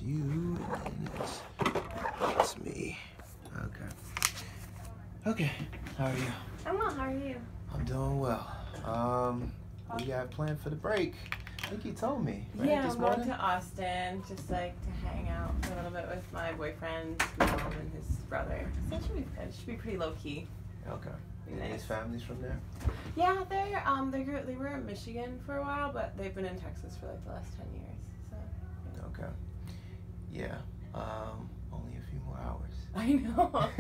you, and it's me. Okay, how are you? I'm well, how are you? I'm doing well. What do you got planned for the break? I think you told me, right, Yeah, this I'm morning? going to Austin, just like to hang out for a little bit with my boyfriend's mom and his brother. So it should be good. It should be pretty low key. Okay. Be And nice. his family's from there? Yeah, they were in Michigan for a while, but they've been in Texas for like the last 10 years. So. Yeah. Okay. Yeah. Only a few more hours. I know.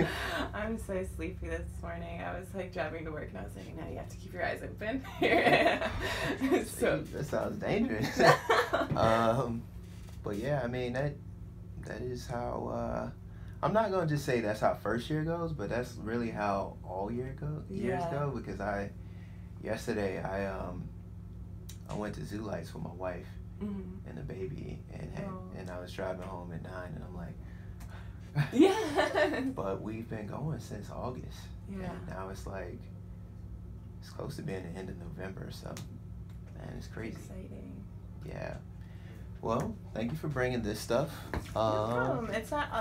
I'm so sleepy this morning. I was like driving to work and I was like, no, you have to keep your eyes open. So that sounds dangerous. But yeah, I mean that is how I'm not gonna just say that's how first year goes, but that's really how all years go because yesterday I went to Zoo Lights with my wife and the baby and I was driving home at 9 and I'm like yeah. But we've been going since August. Yeah. And now it's like it's close to being the end of November, so man, it's crazy. Exciting. Yeah. Well, thank you for bringing this stuff. No problem. It's not.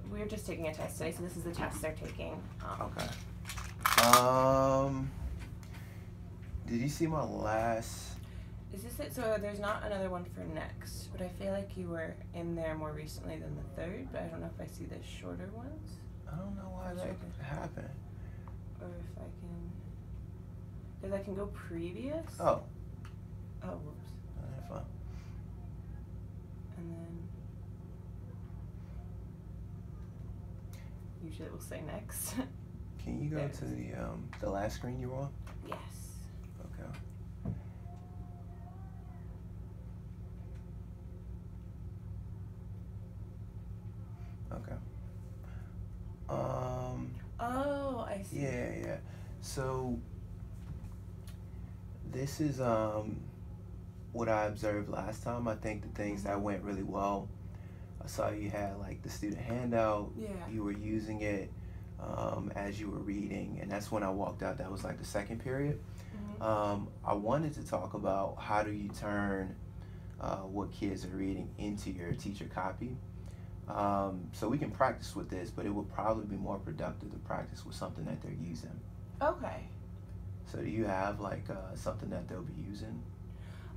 We're just taking a test today, so this is the test they're taking. Okay. Did you see my last? Is this it? So there's not another one for next, but I feel like you were in there more recently than the third. But I don't know if I see the shorter ones. I don't know why that happened. Or if I can. Because I can go previous. Oh. Oh, whoops. Fine. And then usually it will say next. Can you go to the last screen you were on? Yes. Okay. Okay. Oh, I see. Yeah. So this is what I observed last time. I think the things that went really well. I saw you had like the student handout. Yeah. You were using it as you were reading, and that's when I walked out. That was like the second period. I wanted to talk about how do you turn what kids are reading into your teacher copy. So we can practice with this, but it would probably be more productive to practice with something that they're using. Okay. So do you have like something that they'll be using?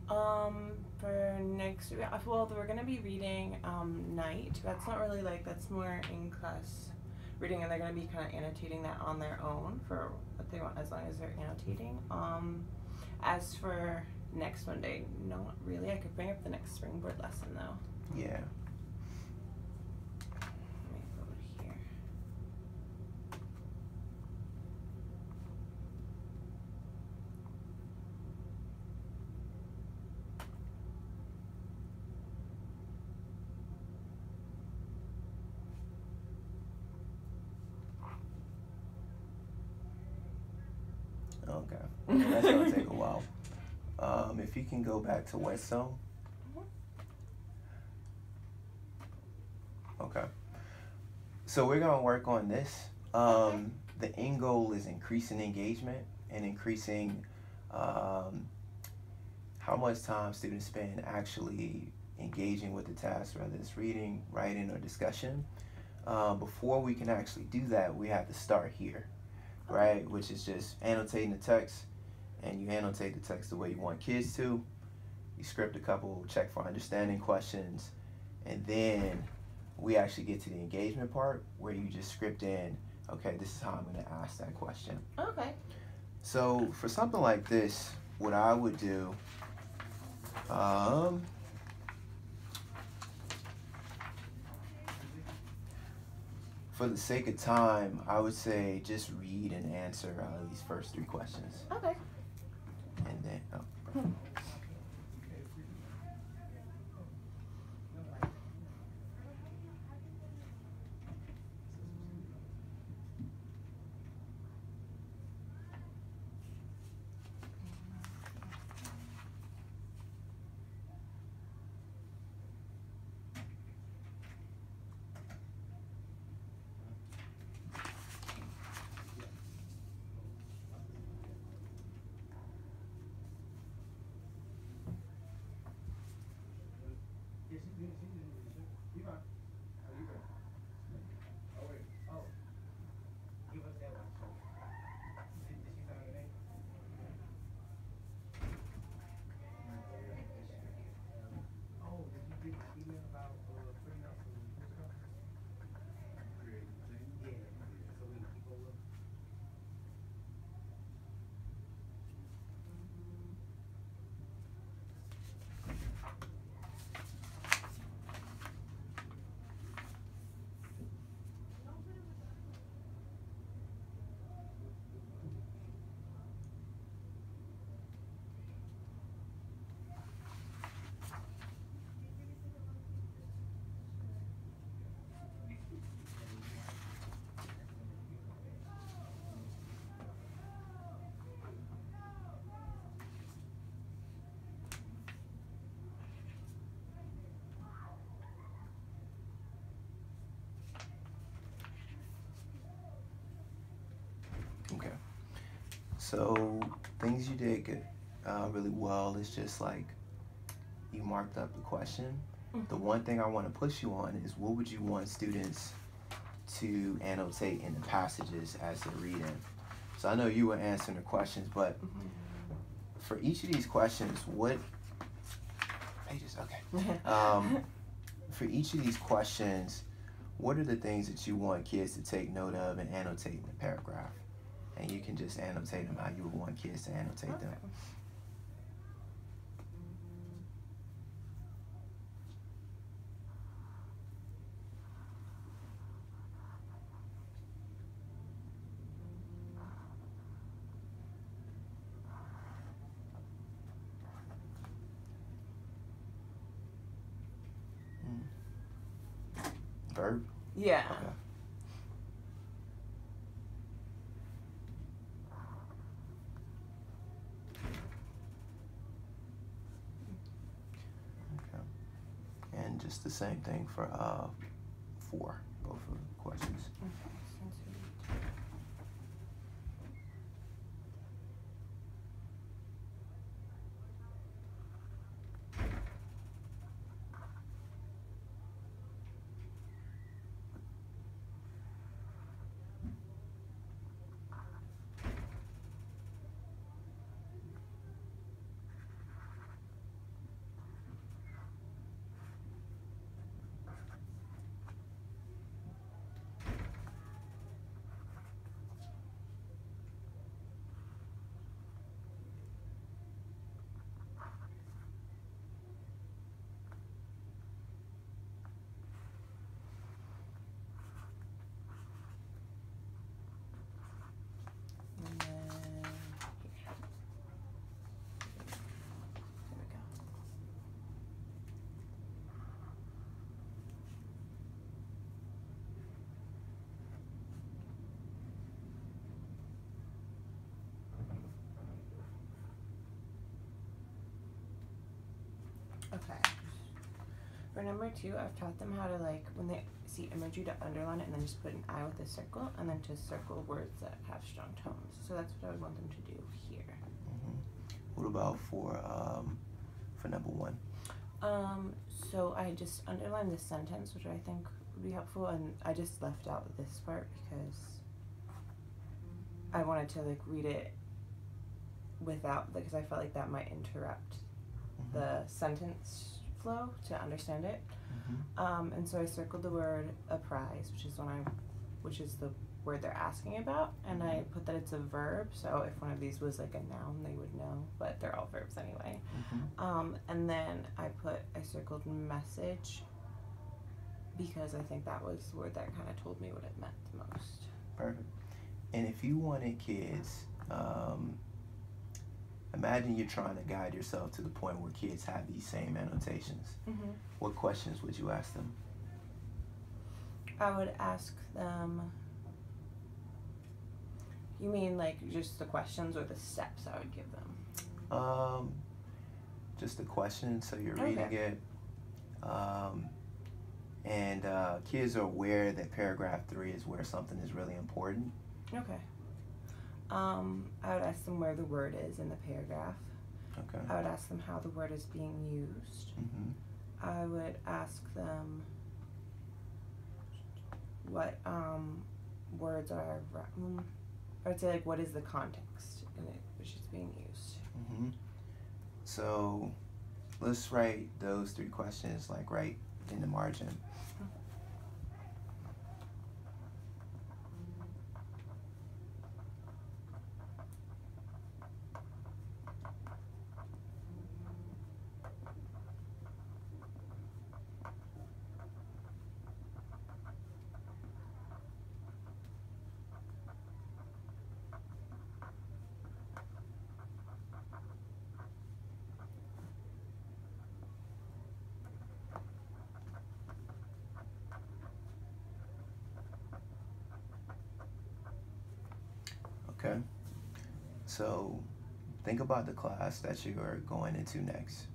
For next week, well, we're gonna be reading Night. That's not really like, that's more in class reading, and they're gonna be kind of annotating that on their own for what they want, as long as they're annotating. As for next Monday, not really. I could bring up the next springboard lesson though. Yeah. Let me go here. Okay. That's gonna take a while. If you can go back to West Zone. Okay. So we're gonna work on this. The end goal is increasing engagement and increasing how much time students spend actually engaging with the task, whether it's reading, writing, or discussion. Before we can actually do that, we have to start here, right? Which is just annotating the text, and you annotate the text the way you want kids to. You script a couple check for understanding questions, and then we actually get to the engagement part where you just script in, okay, this is how I'm going to ask that question. Okay. So for something like this, what I would do, for the sake of time, I would say just read and answer these first 3 questions. Okay. And then, So things you did good, really well is just like you marked up the question. The one thing I want to push you on is what would you want students to annotate in the passages as they're reading? So I know you were answering the questions, but for each of these questions, what pages? Okay. For each of these questions, what are the things that you want kids to take note of and annotate in the paragraph? And you can just annotate them how you would want kids to annotate them. Verb? Yeah. Okay. Okay. And just the same thing for 4, both of the questions. Okay. For number 2, I've taught them how to, like, when they see imagery, to underline it and then just put an I with a circle, and then to circle words that have strong tones. So that's what I would want them to do here. What about for number 1? So I just underlined this sentence, which I think would be helpful, and I just left out this part because I wanted to, like, read it without, because I felt like that might interrupt the sentence flow to understand it. And so I circled the word apprise, which is the word they're asking about, and I put that it's a verb, so if one of these was like a noun they would know, but they're all verbs anyway. And then I circled message because I think that was the word that kind of told me what it meant the most. Perfect. And if you wanted kids, imagine you're trying to guide yourself to the point where kids have these same annotations. What questions would you ask them? I would ask them, you mean like just the questions or the steps I would give them? Just the question, so you're reading it. And kids are aware that paragraph 3 is where something is really important. Okay. I would ask them where the word is in the paragraph. Okay. I would ask them how the word is being used. I would ask them what words are, I would say, like, what is the context in it which is being used. So let's write those 3 questions like right in the margin. Okay, so think about the class that you are going into next.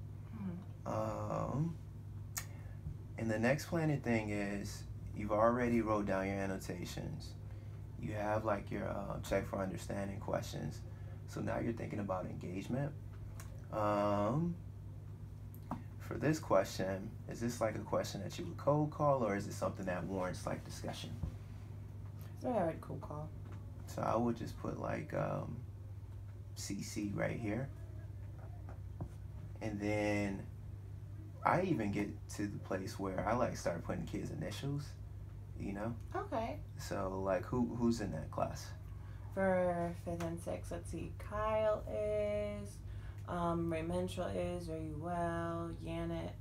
And the next planning thing is you've already wrote down your annotations. You have like your check for understanding questions. So now you're thinking about engagement. For this question, is this like a question that you would cold call, or is it something that warrants like discussion? So I would cold call. So I would just put like CC right here. And then I even get to the place where I like start putting kids' initials, you know? Okay. So like who's in that class? For 5th and 6th, let's see. Kyle is, Ray Menschel is, Very Well, Janet,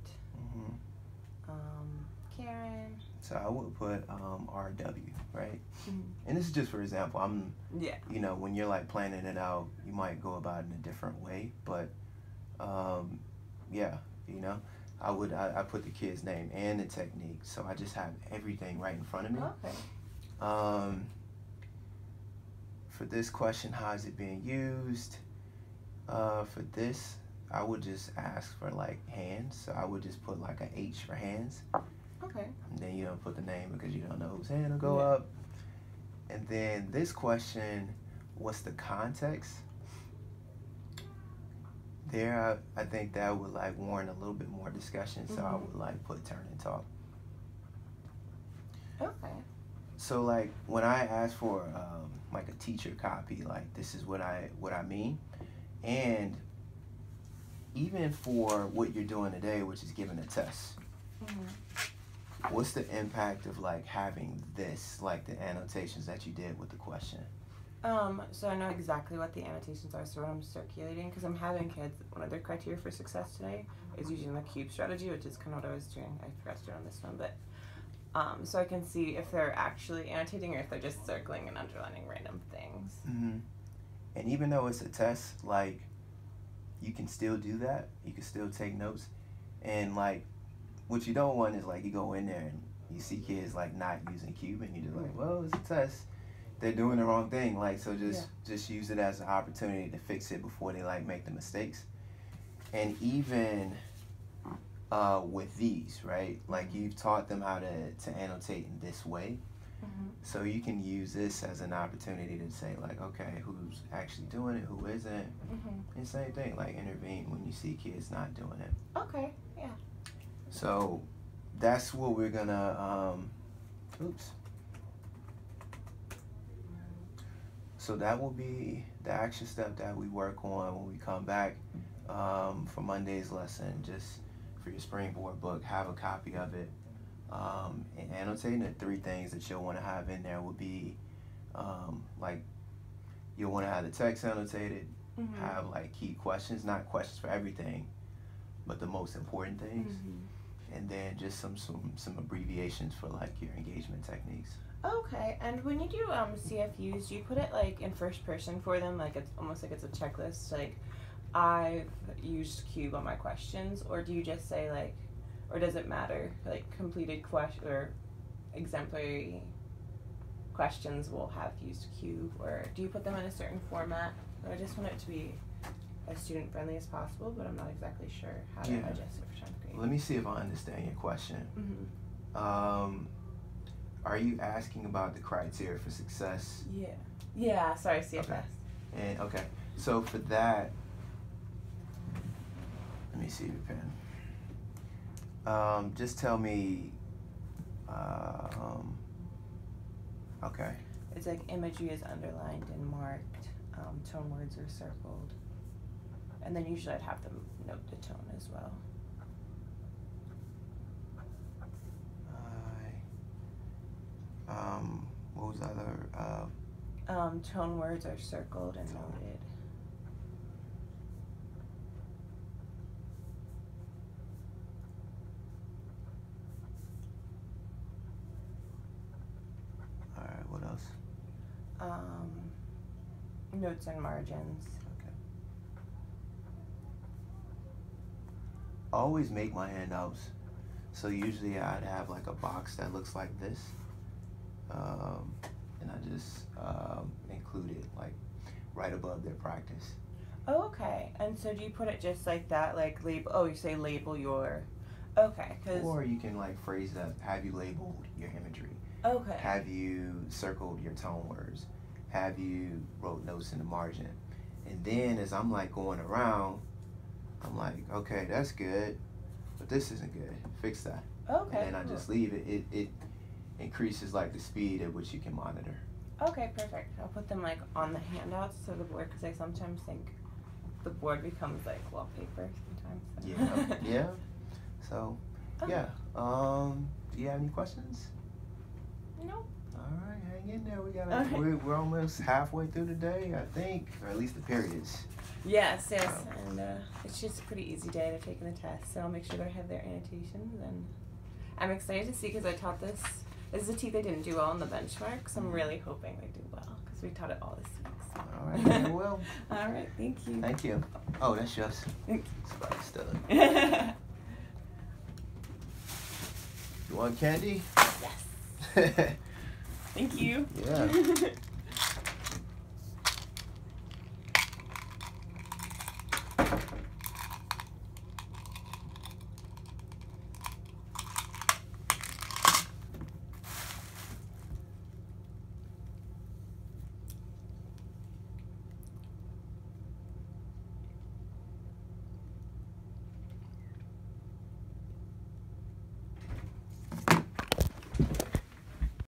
Karen. So I would put RW, right? And this is just for example. You know, when you're like planning it out, you might go about it in a different way, but yeah, you know, I put the kid's name and the technique, so I just have everything right in front of me. Okay. For this question, how is it being used? For this, I would just ask for like hands, so I would just put like a H for hands. Okay. And then you don't put the name because you don't know whose hand will go up. And then this question, what's the context? There, I think that would like warrant a little bit more discussion, so I would like put turn and talk. Okay. So like when I ask for like a teacher copy, like this is what I mean, and even for what you're doing today, which is giving a test. What's the impact of like having this, like the annotations that you did with the question? So I know exactly what the annotations are, so when I'm circulating, because I'm having kids, one of their criteria for success today is using the cube strategy, which is kind of what I was doing. I forgot to do it on this one, but so I can see if they're actually annotating or if they're just circling and underlining random things. And even though it's a test, like you can still do that. You can still take notes, and like what you don't want is like you go in there and you see kids like not using cube, and you're just like, well, it's a test. They're doing the wrong thing. Like, so just use it as an opportunity to fix it before they like make the mistakes. And even with these, right? Like you've taught them how to annotate in this way. So you can use this as an opportunity to say like, okay, who's actually doing it, who isn't, and same thing, like intervene when you see kids not doing it. Okay, yeah. So that's what we're gonna, So that will be the action step that we work on when we come back for Monday's lesson. Just for your springboard book, have a copy of it. And annotating the 3 things that you'll want to have in there will be like you'll want to have the text annotated, have like key questions, not questions for everything, but the most important things, and then just some abbreviations for like your engagement techniques. Okay, and when you do CFUs, do you put it like in first person for them, like it's almost like it's a checklist, like I've used cube on my questions, or do you just say like, or does it matter, like completed question or exemplary questions will have used cube, or do you put them in a certain format? I just want it to be as student friendly as possible, but I'm not exactly sure how to adjust it for 10th grade. Let me see if I understand your question. Are you asking about the criteria for success? Yeah, sorry, CFS. Okay. And okay, so for that, let me see your pen. Just tell me, okay. It's like imagery is underlined and marked, tone words are circled. And then usually I'd have them note the tone as well. What was the other? Tone words are circled and noted. All right, what else? Notes and margins. Okay. I always make my handouts, so usually I'd have like a box that looks like this. And I just include it like right above their practice. Oh, okay. And so do you put it just like that, like label? Oh, you say label your. Okay, because. Or you can like phrase that. Have you labeled your imagery? Okay. Have you circled your tone words? Have you wrote notes in the margin? And then as I'm like going around, I'm like, okay, that's good, but this isn't good. Fix that. Okay. And then I just leave it. It increases like the speed at which you can monitor. Okay, perfect. I'll put them like on the handouts to the board because I sometimes think the board becomes like wallpaper sometimes. So. Yeah. So, yeah. Do you have any questions? No. All right, hang in there. We're almost halfway through the day, I think, or at least the periods. Yes, and it's just a pretty easy day. They're taking the test, so I'll make sure they have their annotations, and I'm excited to see because I taught this. This is a tea they didn't do well in the benchmark, so I'm really hoping they do well because we taught it all this week. So. All right, very well. All right, thank you. Thank you. Oh, that's yours. Thank Spike stud. You want candy? Yes. Thank you. Yeah.